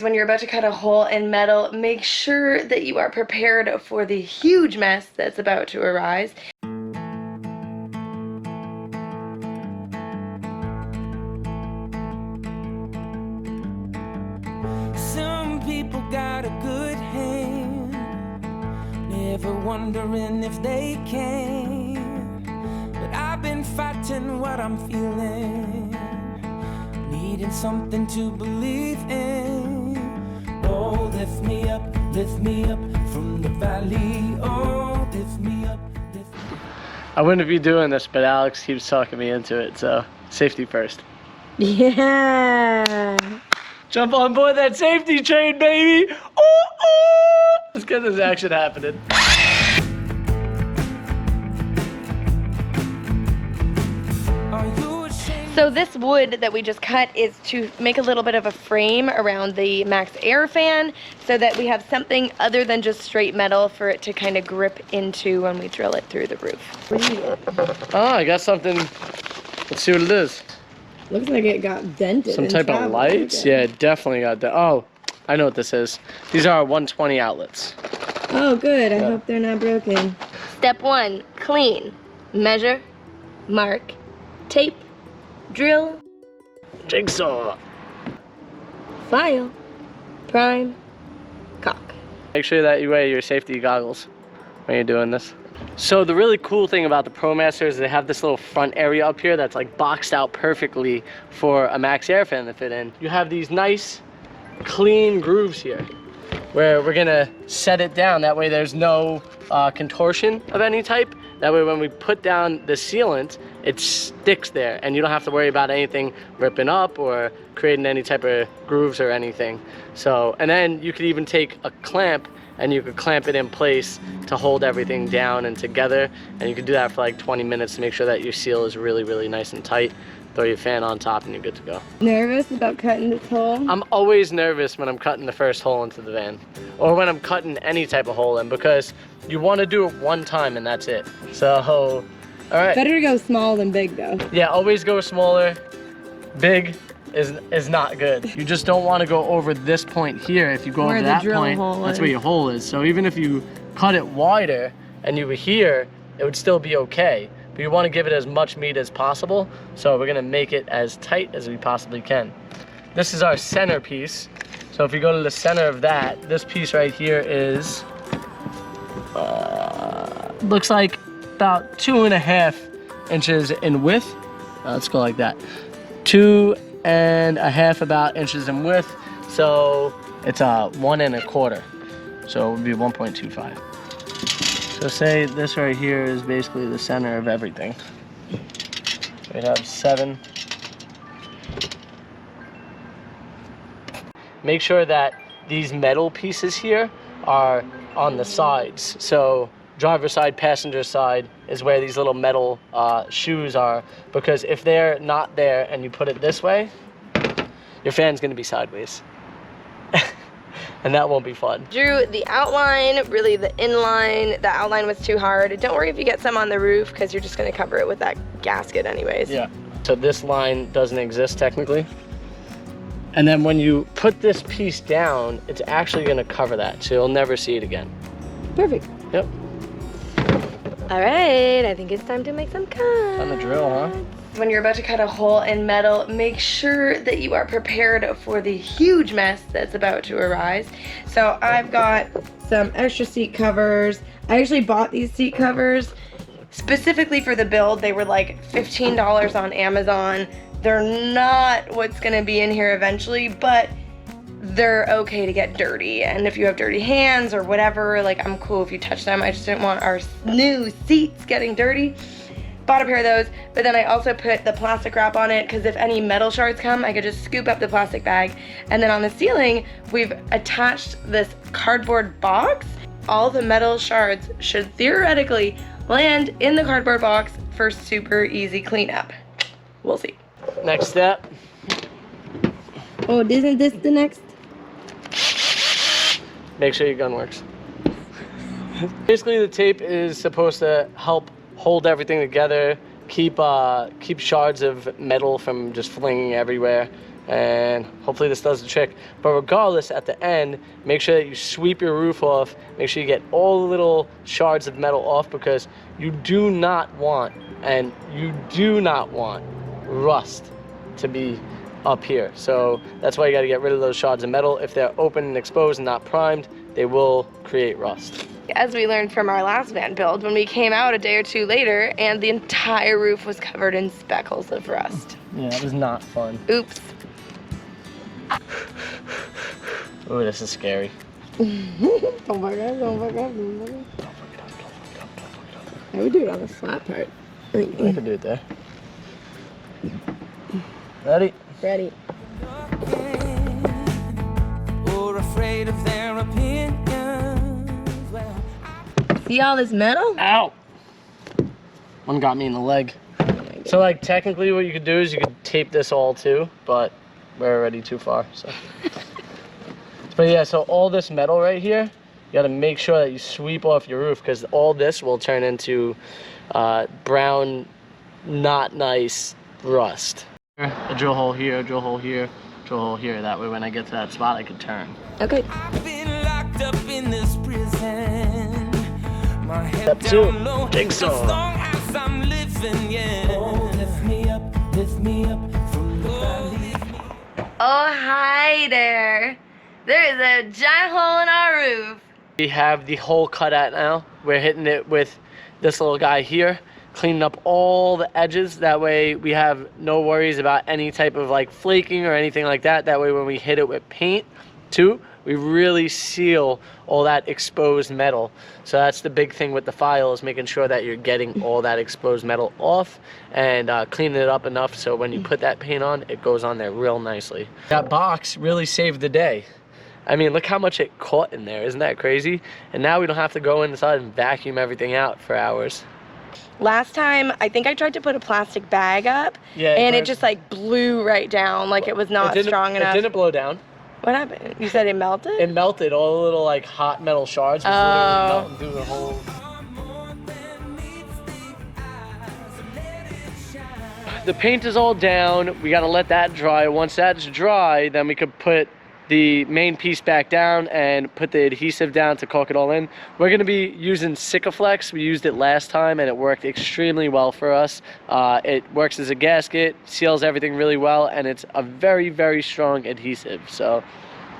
When you're about to cut a hole in metal, make sure that you are prepared for the huge mess that's about to arise. Some people got a good hand, never wondering if they can. But I've been fighting what I'm feeling, needing something to believe in. Oh, lift me up from the valley. Oh, lift me up, lift me up. I wouldn't be doing this, but Alex keeps talking me into it, so safety first. Yeah. Jump on board that safety train, baby! Ooh, ooh! Let's get this action happening. So this wood that we just cut is to make a little bit of a frame around the Maxx air fan so that we have something other than just straight metal for it to kind of grip into when we drill it through the roof. Oh, I got something. Let's see what it is. Looks like it got dented. Some type of lights? Yeah, it definitely got dented. Oh, I know what this is. These are our 120 outlets. Oh, good. I hope they're not broken. Step 1, clean. Measure, mark, tape, drill, Jigsaw. file, prime, caulk. Make sure that you wear your safety goggles when you're doing this. So the really cool thing about the Promaster is they have this little front area up here that's like boxed out perfectly for a Maxx air fan to fit in. You have these nice clean grooves here where we're gonna set it down. That way there's no contortion of any type. That way when we put down the sealant, it sticks there and you don't have to worry about anything ripping up or creating any type of grooves or anything. So, and then you could even take a clamp and you could clamp it in place to hold everything down and together. And you could do that for like 20 minutes to make sure that your seal is really, really nice and tight. Throw your fan on top and you're good to go. Nervous about cutting this hole? I'm always nervous when I'm cutting the first hole into the van. Or when I'm cutting any type of hole in, because you want to do it one time and that's it. So, all right. Better to go small than big though. Yeah, always go smaller. Big is not good. You just don't want to go over this point here. If you go over that point, that's where your hole is. So even if you cut it wider and you were here, it would still be okay. But you want to give it as much meat as possible. So we're gonna make it as tight as we possibly can. This is our center piece. So if you go to the center of that, this piece right here is, looks like about 2.5 inches in width. Let's go like that. 2.5 about inches in width. So it's 1 1/4. So it would be 1.25. So say this right here is basically the center of everything. We have 7. Make sure that these metal pieces here are on the sides. So driver's side, passenger side is where these little metal shoes are, because if they're not there and you put it this way, your fan's gonna be sideways. And that won't be fun. Drew the outline, really the inline. The outline was too hard. Don't worry if you get some on the roof, because you're just gonna cover it with that gasket anyways. Yeah. So this line doesn't exist technically. And then when you put this piece down, it's actually gonna cover that, so you'll never see it again. Perfect. Yep. All right, I think it's time to make some cuts. On the drill, huh? When you're about to cut a hole in metal, make sure that you are prepared for the huge mess that's about to arise. So I've got some extra seat covers. I actually bought these seat covers specifically for the build. They were like $15 on Amazon. They're not what's gonna be in here eventually, but they're okay to get dirty. And if you have dirty hands or whatever, like, I'm cool if you touch them. I just didn't want our new seats getting dirty. Bought a pair of those, but then I also put the plastic wrap on it, because if any metal shards come, I could just scoop up the plastic bag. And then on the ceiling, we've attached this cardboard box. All the metal shards should theoretically land in the cardboard box for super easy cleanup. We'll see. Next step. Oh, isn't this the next? Make sure your gun works. Basically, the tape is supposed to help hold everything together, keep shards of metal from just flinging everywhere. and hopefully this does the trick. But regardless, at the end, make sure that you sweep your roof off. Make sure you get all the little shards of metal off, because you do not want rust to be up here. So that's why you got to get rid of those shards of metal. If they're open and exposed and not primed, they will create rust. As we learned from our last van build, when we came out a day or two later and the entire roof was covered in speckles of rust. Yeah, it was not fun. Oops. Oh, this is scary. Oh my god, oh my god, oh my god. I would do it on the flat part. I can do it there. Ready? Ready. Or afraid of their opinions. Well, See all this metal? Ow! One got me in the leg. So like technically what you could do is you could tape this all too, but we're already too far, so. But yeah, so all this metal right here, you gotta make sure that you sweep off your roof, because all this will turn into brown, not nice rust. A drill hole here, drill hole here, drill hole here. That way when I get to that spot, I can turn. Okay. I've been locked up in this prison. My head Step two, down low, jigsaw. as long as I'm living, yeah. Oh, lift me up from the valley. Oh, hi there. There is a giant hole in our roof. We have the hole cut out now. We're hitting it with this little guy here, cleaning up all the edges. That way we have no worries about any type of like flaking or anything like that. That way when we hit it with paint too, we really seal all that exposed metal. So that's the big thing with the file, is making sure that you're getting all that exposed metal off and cleaning it up enough so when you put that paint on, it goes on there real nicely. That box really saved the day. I mean, look how much it caught in there. Isn't that crazy? And now we don't have to go inside and vacuum everything out for hours. Last time, I think I tried to put a plastic bag up, Yeah, and it just like blew right down, like it was not strong enough. It didn't blow down. What happened? You said it melted? It melted. All the little like hot metal shards was literally melting through the whole. The paint is all down. We got to let that dry. Once that's dry, then we could put the main piece back down and put the adhesive down to caulk it all in. We're going to be using Sikaflex. We used it last time and it worked extremely well for us. It works as a gasket, seals everything really well, and it's a very, very strong adhesive. So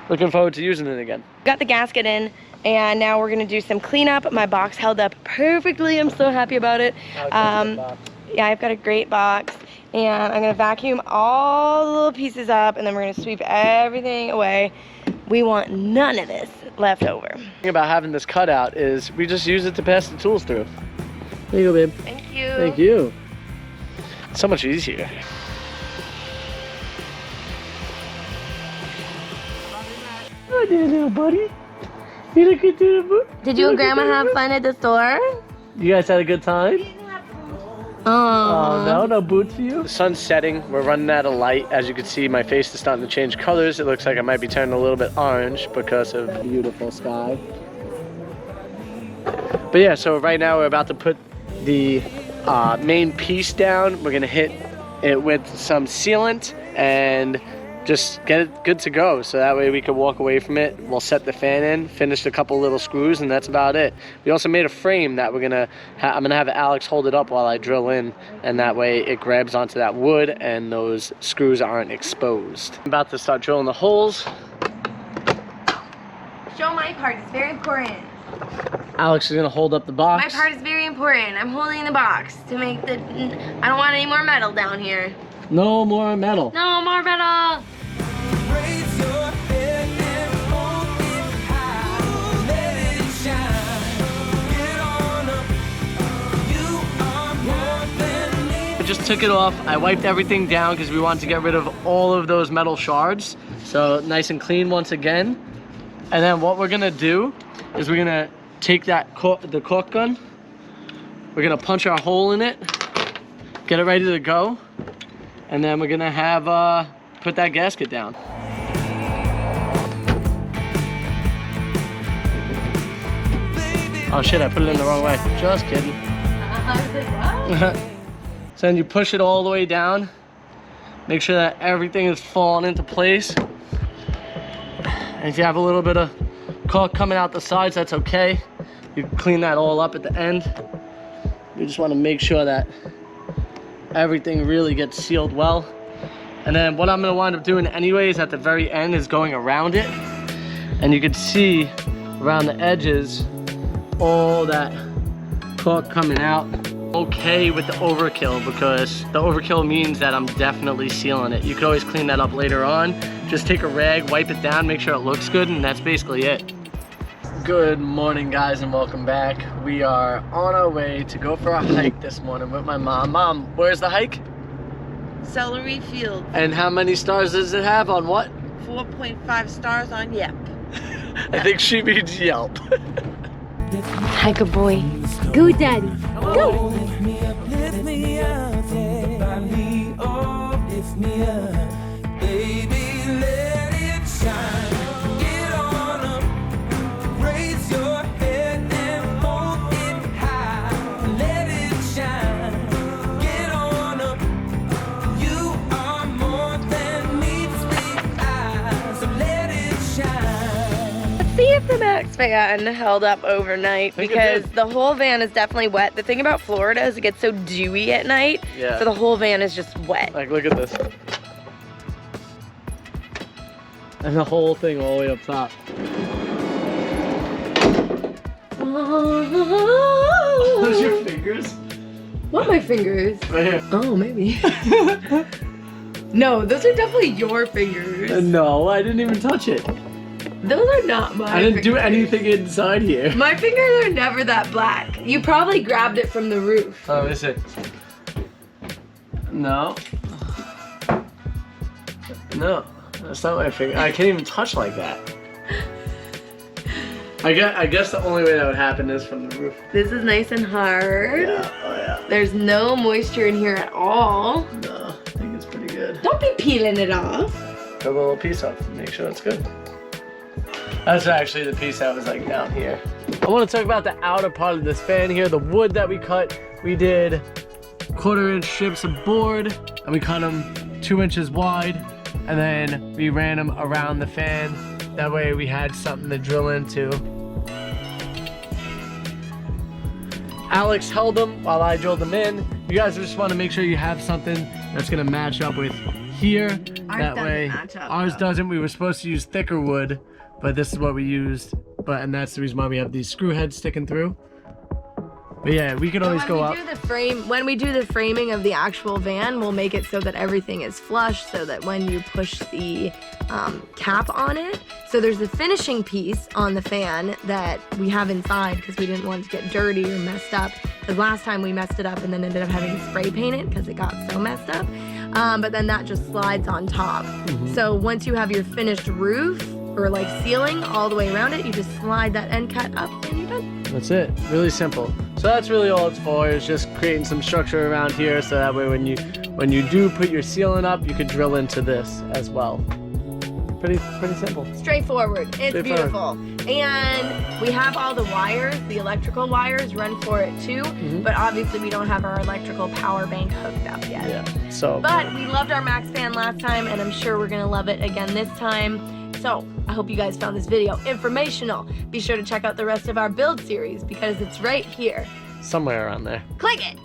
looking forward to using it again. Got the gasket in, and now we're gonna do some cleanup. My box held up perfectly. I'm so happy about it. Yeah, I've got a great box, and I'm gonna vacuum all the little pieces up, and then we're gonna sweep everything away. We want none of this left over. The thing about having this cutout is we just use it to pass the tools through. There you go, babe. Thank you. Thank you. It's so much easier. Oh, there, little buddy. You look at the. Did you and Grandma have fun at the store? You guys had a good time? Oh, no, no boots for you. The sun's setting. We're running out of light. As you can see, my face is starting to change colors. It looks like I might be turning a little bit orange because of the beautiful sky. But yeah, so right now we're about to put the main piece down. We're gonna hit it with some sealant and just get it good to go, so that way we can walk away from it. We'll set the fan in, finished a couple little screws, and that's about it. We also made a frame that I'm gonna have Alex hold it up while I drill in, and that way it grabs onto that wood and those screws aren't exposed. I'm about to start drilling the holes. show my part. It's very important. Alex is gonna hold up the box. My part is very important. I'm holding the box to make the. I don't want any more metal down here. No more metal. No more metal. Raise your head and hold it high. Let it shine. Get on up. You are more than me. I just took it off. I wiped everything down because we wanted to get rid of all of those metal shards. So nice and clean once again. And then what we're gonna do is we're gonna take the caulk gun. We're gonna punch our hole in it, get it ready to go, and then we're gonna have put that gasket down. Oh shit, I put it in the wrong way. Just kidding. So then you push it all the way down. Make sure that everything is falling into place. And if you have a little bit of caulk coming out the sides, that's okay. You clean that all up at the end. You just want to make sure that everything really gets sealed well. And then what I'm going to wind up doing anyways at the very end is going around it. And you can see around the edges all that caulk coming out. Okay with the overkill, because the overkill means that I'm definitely sealing it. You can always clean that up later on. Just take a rag, wipe it down, make sure it looks good, and that's basically it. Good morning, guys, and welcome back. We are on our way to go for a hike this morning with my mom. Mom, where's the hike? Celery Field. And how many stars does it have on what? 4.5 stars on Yelp. I think she means Yelp. Hi, good boy. Go, Daddy. Go. Lift me up, lift me up, yeah. Me up, lift me up. Baby, let it shine. Get on up, raise your head and hold it high. Let it shine. Get on up. You are more than meets the eye. So let it shine. Let's see if the Maxx fan held up overnight, Think it because did. the whole van is definitely wet. The thing about Florida is it gets so dewy at night, Yeah. so the whole van is just wet. Like, look at this. And the whole thing all the way up top. Those your fingers? What, my fingers? Right here. Oh, maybe. No, those are definitely your fingers. No, I didn't even touch it. Those are not my I didn't do fingers. anything inside here. My fingers are never that black. You probably grabbed it from the roof. Oh, is it? No. No, that's not my finger. I can't even touch like that. I guess the only way that would happen is from the roof. This is nice and hard. Yeah, oh yeah. There's no moisture in here at all. No, I think it's pretty good. Don't be peeling it off. Cut a little piece off to make sure it's good. That's actually the piece that was like down here. I want to talk about the outer part of this fan here. The wood that we cut, we did 1/4-inch strips of board, and we cut them 2 inches wide, and then we ran them around the fan. That way we had something to drill into. Alex held them while I drilled them in. You guys just want to make sure you have something that's gonna match up with here. That way, ours doesn't. We were supposed to use thicker wood, but this is what we used. And that's the reason why we have these screw heads sticking through. But yeah, we can always go up. When we do the framing of the actual van, we'll make it so that everything is flush, so that when you push the cap on it, so there's a finishing piece on the fan that we have inside because we didn't want it to get dirty or messed up. Because last time we messed it up and then ended up having to spray paint it because it got so messed up. But then that just slides on top. So once you have your finished roof or like ceiling all the way around it, you just slide that end cut up and you're done. That's it. Really simple. So that's really all it's for, is just creating some structure around here, so that way when you do put your ceiling up, you could drill into this as well. Pretty simple. Straightforward. It's beautiful. And we have all the wires, the electrical wires run for it too, but obviously we don't have our electrical power bank hooked up yet. Yeah. So. But we loved our Maxx fan last time, and I'm sure we're gonna love it again this time. So I hope you guys found this video informational. Be sure to check out the rest of our build series because it's right here. Somewhere around there. Click it.